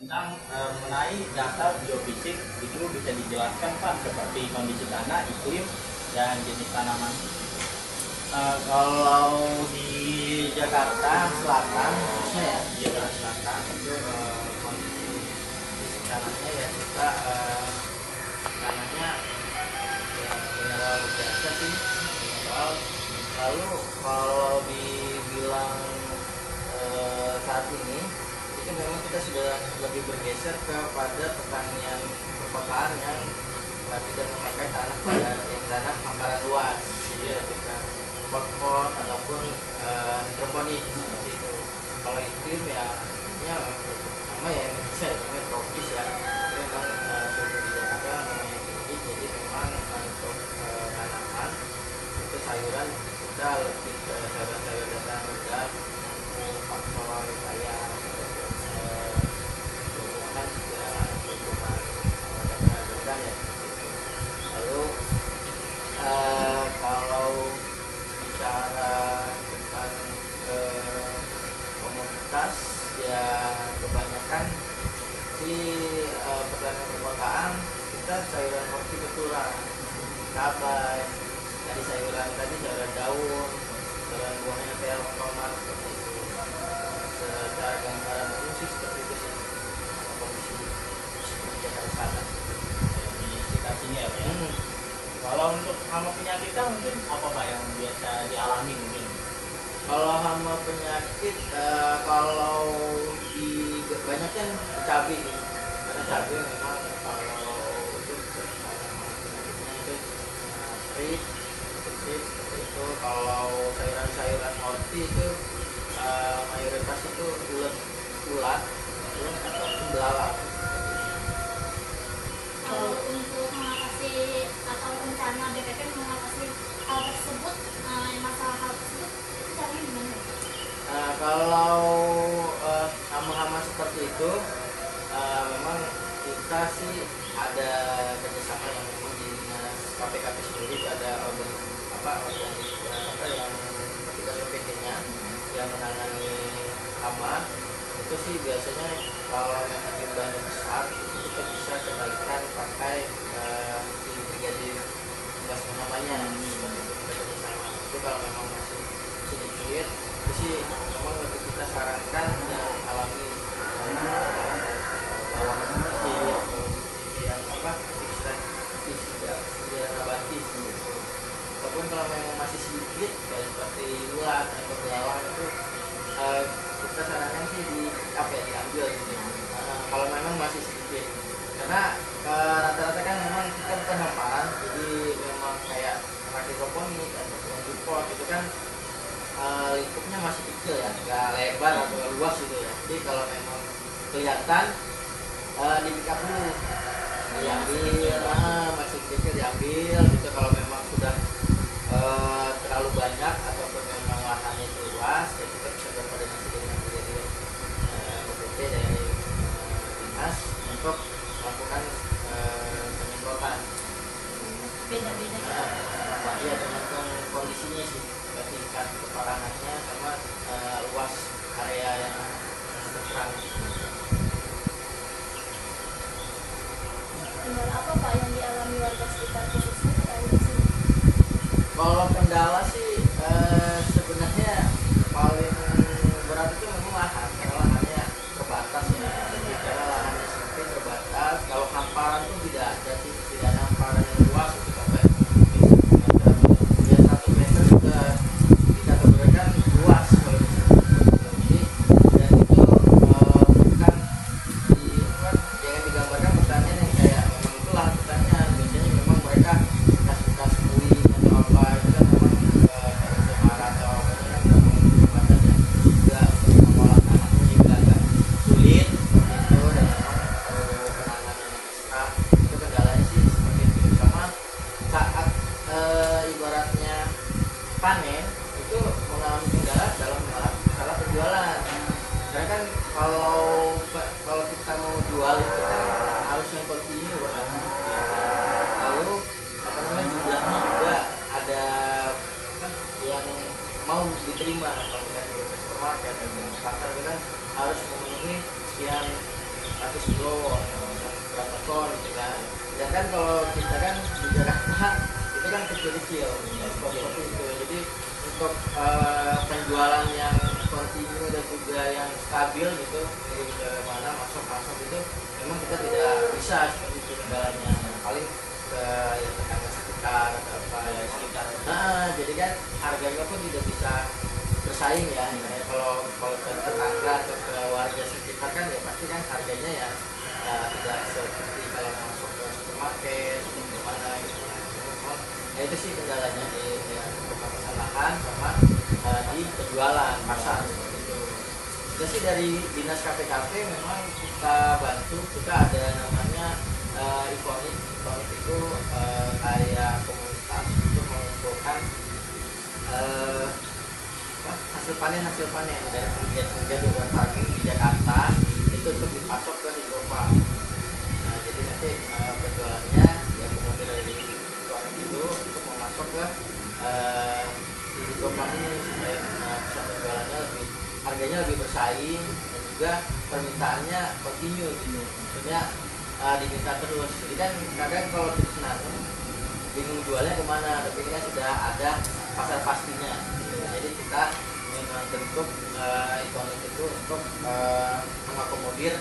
tentang mengenai data biofisik itu bisa dijelaskan Pak seperti kondisi tanah, iklim, dan jenis tanaman. Kalau di Jakarta Selatan, khususnya ya, di Jakarta Selatan itu kondisi tanahnya ya kita tanahnya ya mineral biasa sih, mineral. Lalu kalau dibilang saat ini itu memang kita sudah lebih bergeser kepada pertanian perkotaan yang tidak memakai tanah pada yang tanah hamparan luas, jadi kita pot-pot ataupun hidroponik seperti itu. Kalau iklim ya sama ya Indonesia namanya tropis ya, itu memang suhu di Jakarta namanya tinggi, jadi memang untuk tanaman itu sayuran kita lebih ke sayuran-sayuran dataran rendah, faktor kayak tumbuhan juga tumbuhan dataran rendah ya gitu. Lalu kalau bicara tentang komoditas ya kebanyakan di pertanian perkotaan kita sayuran hortikultura, cabai, tadi sayuran daun, sayuran buahnya kayak tomat seperti itu. Secara gambaran umum sih seperti itu sih kondisi di Jakarta Selatan Di sekitar sini ya Pak ya. Kalau untuk hama penyakitnya mungkin apa Pak yang biasa dialami mungkin? Kalau hama penyakit kalau di banyak kan cabai nih, karena cabai memang kalau itu penyakitnya itu strip seperti itu. Kalau sayuran-sayuran horti itu mayoritas itu ulat ataupun belalang. Kalau untuk mengatasi atau rencana BPP mengatasi hal tersebut, masalah hal tersebut, itu caranya gimana? Kalau hama-hama seperti itu memang kita sih ada kerjasama yang memang di dinas KPKP sendiri itu ada organisasi yang kita PT-nya yang menangani hama. Itu sih biasanya kalau memang jumlahnya besar itu kita bisa kendalikan pakai si brigadir pembasmi namanya seperti itu kita kerjasama. Itu kalau memang masih sedikit itu sih memang lebih kita sarankan yang alami lawan seperti yang tidak nabati gitu. Ataupun kalau memang masih sedikit kayak seperti ulat atau belalang itu kita sarankan sih diambil gitu. Kalau memang masih sedikit, karena rata-rata kan memang kita bukan hamparan, jadi memang kayak hidroponik atau pot itu kan lingkupnya masih kecil ya, nggak lebar atau luas gitu ya. Jadi kalau memang kelihatan di pick up dulu, diambil, masih kecil diambil gitu. Kalau memang sudah terlalu banyak ataupun memang lahannya itu luas, ya kita bisa berkoordinasi dengan BPT dari dinas untuk melakukan penyemprotan. Beda-beda. Ya tergantung kondisinya sih, tingkat keparahannya sama luas area yang terserang. Kendala apa Pak yang dialami warga sekitar khususnya terkait di sini? Kalau kendala sih sebenarnya paling berat itu memang lahan, karena lahannya terbatas ya. Karena lahannya sempit terbatas. Kalau hamparan tuh tidak ada sih, tidak ada hamparan yang luas itu sampai 1 meter. Ya 1 meter sudah bisa keberadaan luas kalau di sini. Jadi dan itu bukan jangan digambarkan pertanian yang kayak memang itu lahan pertanian. Biasanya memang mereka bekas puing atau apa itu kan memang cemara atau apa itu kan memang terbatas ya. Juga untuk mengolah tanahnya juga agak sulit seperti itu, dan memang perlu penanganan yang ekstra. Itu kendalanya sih seperti itu. Sama saat ibaratnya panen itu mengalami kendala dalam masalah penjualan. Karena kan kalau kita mau jual itu kan harus yang kontinu kan. Lalu apa namanya jumlahnya juga ada kan yang mau diterima kalau kita di supermarket atau di pasar itu kan harus memenuhi sekian 100 kilo atau berapa ton gitu kan. Sedangkan kalau kita kan di Jakarta itu kan kecil-kecil seperti itu. Jadi untuk penjualan yang kontinu dan juga yang stabil gitu dari mana masuk itu memang kita tidak bisa seperti itu kendalanya. Paling ke ya, tetangga sekitar atau apa ya sekitar. Nah, jadi kan harganya pun tidak bisa bersaing ya. Kalau ke tetangga atau ke warga sekitar kan ya pasti kan harganya ya tidak seperti kalau masuk ke supermarket atau ke mana gitu. Nah, itu sih kendalanya di pembatasan lahan sama di penjualan pasar seperti itu. Kita sih dari dinas KPKP memang kita bantu, kita ada namanya ikonik itu kayak komunitas untuk mengumpulkan hasil panen dari penggiat urban farming di Jakarta itu untuk dipasok ke hidrofarm. Nah, jadi nanti penjualannya ya kemudian dari ikonik itu untuk memasok ke hidrofarm ini supaya bisa penjualannya harganya lebih bersaing dan juga permintaannya kontinu gitu. Maksudnya diminta terus. Jadi kan kadang kalau terus nanam bingung jualnya kemana, tapi ini kan sudah ada pasar pastinya gitu. Jadi kita memang bentuk ikonik itu untuk mengakomodir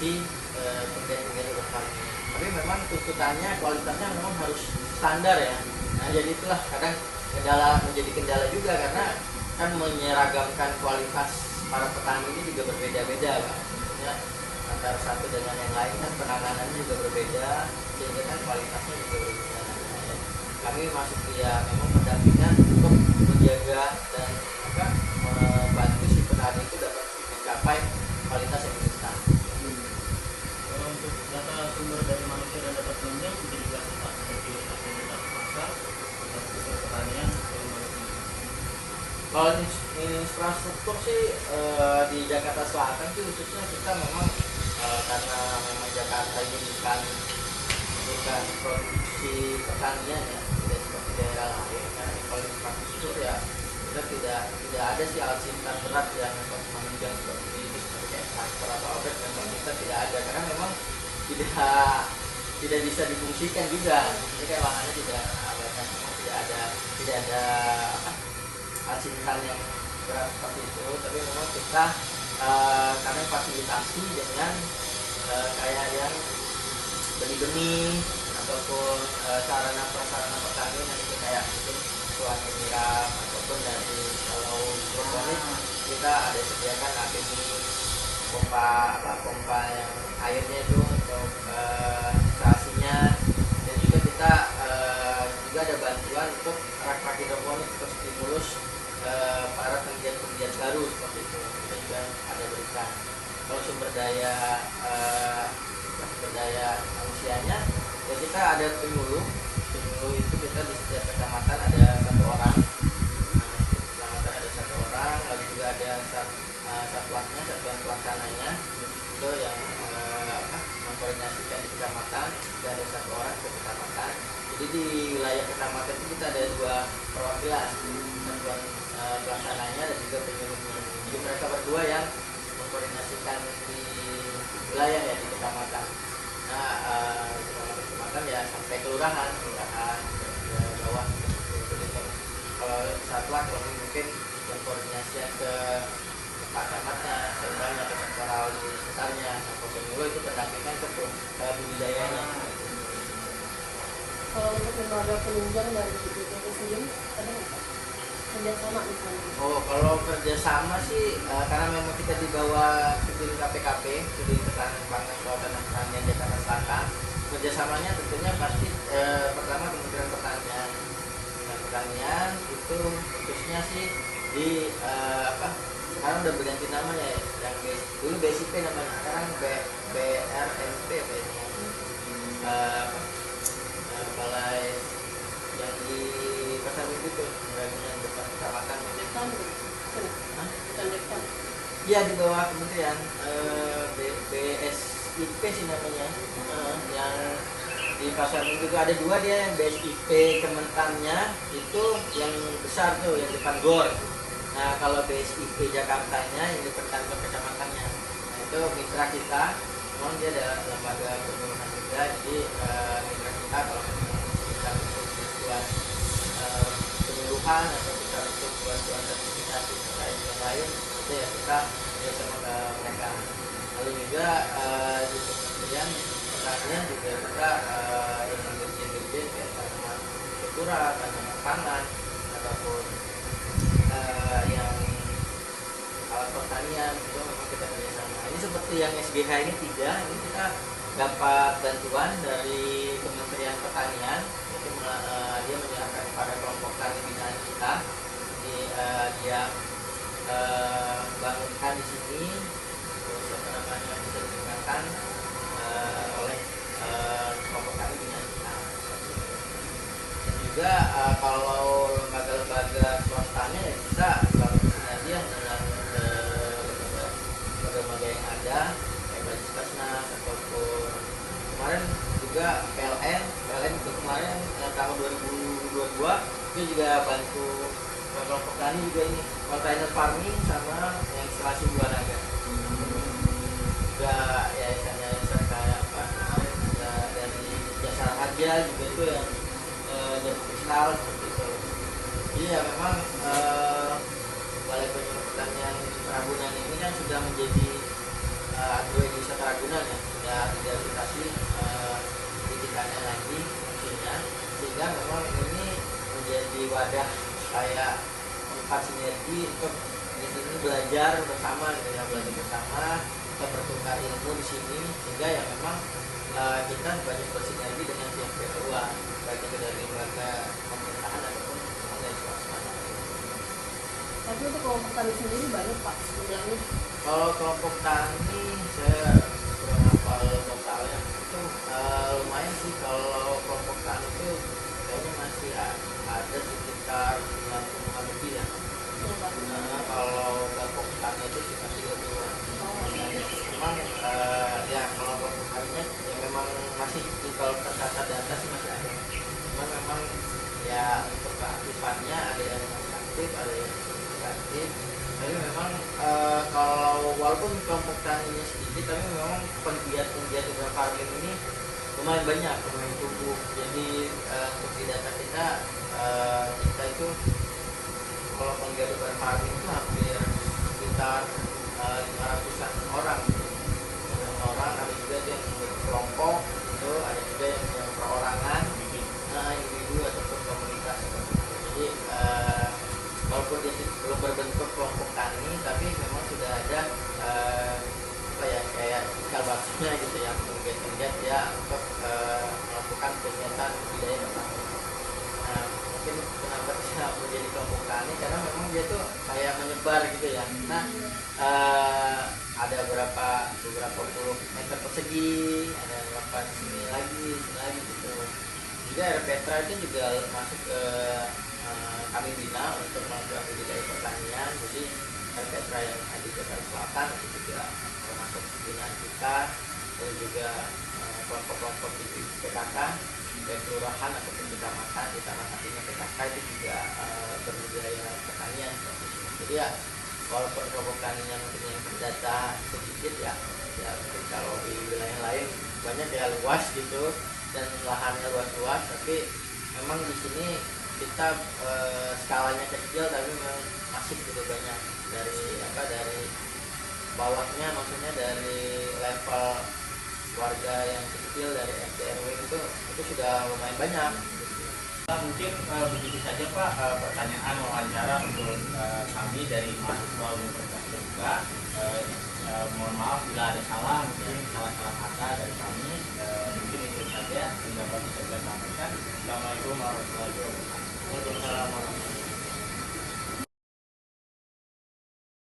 si penggiat-penggiat urban farming. Tapi memang tuntutannya kualitasnya memang harus standar ya. Nah, jadi itulah kadang menjadi kendala juga karena kan menyeragamkan kualitas para petani ini juga berbeda-beda kan. Maksudnya antara satu dengan yang lain kan penanganannya juga berbeda sehingga kan kualitasnya juga berbeda. Nah, kami masuk ya memang pendampingan untuk menjaga dan membantu si petani itu dapat mencapai kualitas yang instan. Kalau untuk data sumber dari manusia dan data penunjang bisa dijelaskan Pak, seperti aktivitas pasar, aktivitas pertanian, Kalau infrastruktur sih di Jakarta Selatan sih khususnya kita memang karena memang Jakarta ini bukan produksi pertanian ya, tidak seperti daerah lain. Karena kalau infrastruktur ya kita tidak ada sih alutsista berat yang menunjang seperti itu, seperti kayak traktor atau outlet memang kita tidak ada karena memang tidak bisa difungsikan juga. Jadi kan lahannya tidak ada alutsista yang berat seperti itu, tapi memang kita kami fasilitasi dengan kayak yang benih-benih ataupun sarana prasarana pertanian yang itu kayak mungkin tuan penyiram ataupun dari kalau hidroponik kita ada sediakan APD pompa yang airnya itu untuk filtrasinya, dan juga kita juga ada bantuan untuk rak-rak hidroponik untuk stimulus para penggiat baru seperti itu, kita juga ada berikan. Kalau sumber daya manusianya ya kita ada penyuluh itu kita di setiap kecamatan ada satu orang, lalu juga ada satuan pelaksananya itu yang mengkoordinasikan di kecamatan, juga ada satu orang ke kecamatan. Jadi di wilayah kecamatan itu kita ada 2 perwakilan, satuan pelaksananya dan juga penyuluhnya. Jadi mereka berdua yang mengkoordinasikan di wilayah ya di kecamatan. Nah, kecamatan ya sampai kelurahan ke bawah. Jadi kalau satuan kalau mungkin koordinasinya ke Pak Camatnya, sektoralnya ke sektoral di sekitarnya, atau penyuluh itu pendampingan ke budidayanya. Kalau untuk lembaga penunjang dari BPP sendiri ada kerjasama misalnya? Oh, kalau kerjasama sih karena memang kita di bawah Sudin KPKP, Sudin Ketahanan Pangan Kelautan dan Pertanian Jakarta Selatan. Kerjasamanya tentunya pasti pertama Kementerian Pertanian. Kementerian Pertanian itu khususnya sih di sekarang udah berganti namanya ya, yang dulu BSIP namanya, sekarang BRNP apa ini? Balai yang di Pasar Minggu tuh, yang depan kecamatan. Dekan, bukan dekan. Iya di bawah kementerian BSIP sih namanya, yang di Pasar Minggu itu ada 2 dia, yang BSIP Kementannya itu yang besar tuh yang depan GOR. Nah kalau BSIP Jakartanya yang di kantor kecamatannya, nah, itu mitra kita memang dia ada lembaga penyuluhan juga. Jadi mitra kita kalau memang kita untuk bantuan penyuluhan atau kita untuk bantuan sertifikasi terkait yang lain, itu ya kita sama ke mereka. Lalu juga di Kementerian Pertanian juga kita yang dirjen-dirjen kayak tanaman kultura, tanaman pangan ataupun yang alat pertanian itu memang kita kerjasama. Ini seperti yang SGH ini tidak, ini kita dapat bantuan dari Kementerian Pertanian, itu dia menyerahkan kepada kelompok tani binaan kita. Ini dia bangunkan di sini, terus apa namanya bisa digunakan oleh kelompok tani binaan kita. Dan juga kalau lembaga-lembaga swastanya ya bisa kalau sinergi dengan lembaga yang ada kayak Bajiskasnas ataupun kemarin juga PLN itu kemarin tahun 2022 itu juga bantu kelompok tani juga ini container farming sama yang instalasi buah naga juga ya misalnya kayak apa kemarin dari jasa harga juga itu yang jasa kristal seperti itu. Jadi ya memang Balai Penyuluh Pertanian Ragunan ini kan sudah menjadi agrowisata Ragunan ya, sudah diversifikasi didikannya lagi fungsinya, sehingga memang ini menjadi wadah kayak tempat sinergi untuk di sini belajar bersama gitu ya, belajar bersama, kita bertukar ilmu di sini, sehingga ya memang kita banyak bersinergi dengan pihak-pihak luar, baik itu dari lembaga pemerintahan ataupun dari swasta. Tapi untuk kelompok tani sendiri banyak Pak sebenarnya. Kalau kelompok tani saya kurang hafal totalnya, itu lumayan sih. Kalau kelompok tani itu kayaknya masih ada sekitar 90 lebih ya. Kalau kelompok tani itu sekitar 30-an. Memang ya kalau kelompok taninya ya memang masih kalau tercatat data sih masih ada. Cuman memang ya untuk keaktifannya ada yang masih aktif, ada yang aktif. Tapi memang kalau walaupun kelompok taninya sedikit, tapi memang penggiat urban farming ini lumayan banyak, lumayan tumbuh. Jadi untuk di data kita itu kalau penggiat urban farming itu hampir sekitar 500-an orang. Ada juga yang berkelompok, itu ada juga yang perorangan, individu ataupun komunitas. Jadi walaupun dia belum berbentuk kelompok tani, tapi memang sudah ada kayak cikal bakalnya gitu ya, penggiat ya untuk melakukan kegiatan budidaya bertani. Nah, mungkin kenapa bisa menjadi kelompok tani karena memang dia tuh kayak menyebar gitu ya. Nah, ada beberapa puluh meter persegi, ada berapa sini lagi gitu. Juga RPetra itu juga masuk ke kami bina untuk melakukan budidaya pertanian. Jadi RPetra yang ada di Jakarta Selatan itu juga termasuk binaan kita. Dan juga kelompok-kelompok di PKK dan kelurahan ataupun kecamatan di tanah hatinya PKK itu juga berbudidaya pertanian. Jadi ya walaupun kelompok taninya mungkin yang terdata sedikit ya mungkin kalau di wilayah lain banyak ya luas gitu dan lahannya luas-luas, tapi memang di sini kita skalanya kecil tapi memang masih gitu banyak dari bawahnya, maksudnya dari level warga yang kecil dari RT RW itu sudah lumayan banyak. Mungkin begitu saja Pak pertanyaan wawancara untuk kami dari mahasiswa Universitas Terbuka. Mohon maaf bila ada salah, mungkin salah-salah kata dari kami. Mungkin itu saja yang dapat bisa saya sampaikan. Assalamualaikum warahmatullahi wabarakatuh.